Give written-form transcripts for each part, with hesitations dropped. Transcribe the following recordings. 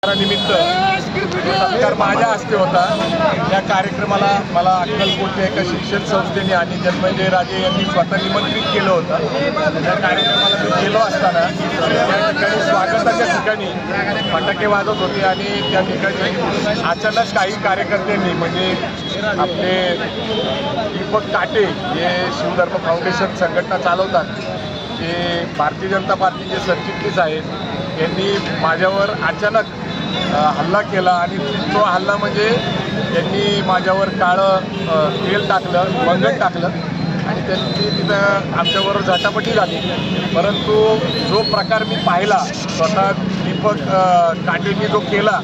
निमित्त सत्कार माझ्या हस्ते होता। या कार्यक्रमाला मला अक्कलकोटच्या एका शिक्षण संस्थेने आणि जन्मजय राजे यांनी स्वतः निमंत्रित केलं होतं। त्या कार्यक्रमाला मी गेलो असताना त्या ठिकाणी स्वागताच्या ठिकाणी फटाके वाजत होते आणि त्या ठिकाणी अचानक काही कार्यकर्त्यांनी म्हणजे आपले दीपक काटे जे शिवधर्म फाउंडेशन संघटना चालवतात ते भारतीय जनता पार्टीचे सरचिटणीस आहेत यांनी माझ्यावर अचानक हल्ला केला आणि तो हल्ला म्हणजे यांनी माझ्यावर काळं तेल टाकलं, वंगण टाकलं आणि त्यांनी तिथं आमच्याबरोबर झटापटी झाली। परंतु जो प्रकार मी पाहिला स्वतः दीपक काटेंनी जो केला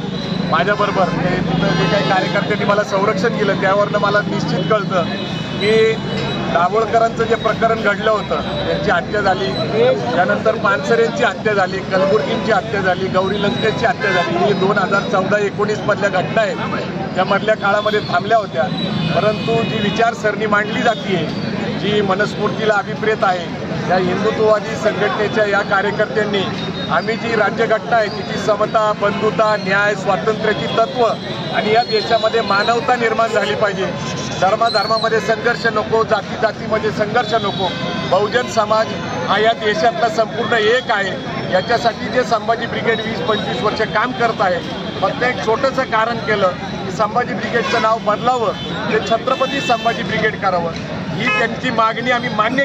माझ्याबरोबर ते तिथं जे काही कार्यकर्त्यांनी मला संरक्षण केलं त्यावरनं मला निश्चित कळतं की दाभोळकरांचं जे प्रकरण घडलं होतं त्यांची हत्या झाली, त्यानंतर पानसरेंची हत्या झाली, कलबुर्गींची हत्या झाली, गौरी लंकेशची हत्या झाली। ही 2014-19 मधल्या घटना आहेत, त्यामधल्या काळामध्ये थांबल्या होत्या। परंतु जी विचारसरणी मांडली जाते, जी मनस्फूर्तीला अभिप्रेत आहे, या हिंदुत्ववादी संघटनेच्या या कार्यकर्त्यांनी आम्ही जी राज्यघटना आहे तिची समता, बंधुता, न्याय, स्वातंत्र्याची तत्व आणि या देशामध्ये मानवता निर्माण झाली पाहिजे। धर्माधर्मामध्ये संघर्ष नको, जाती जातीमध्ये संघर्ष नको, बहुजन समाज हा या देशातला संपूर्ण एक आहे। याच्यासाठी जे संभाजी ब्रिगेड 20-25 वर्ष काम करत आहे, फक्त एक छोटंसं कारण केलं की संभाजी ब्रिगेडचं नाव बदलावं, ते छत्रपती संभाजी ब्रिगेड करावं, ही त्यांची मागणी आम्ही मान्य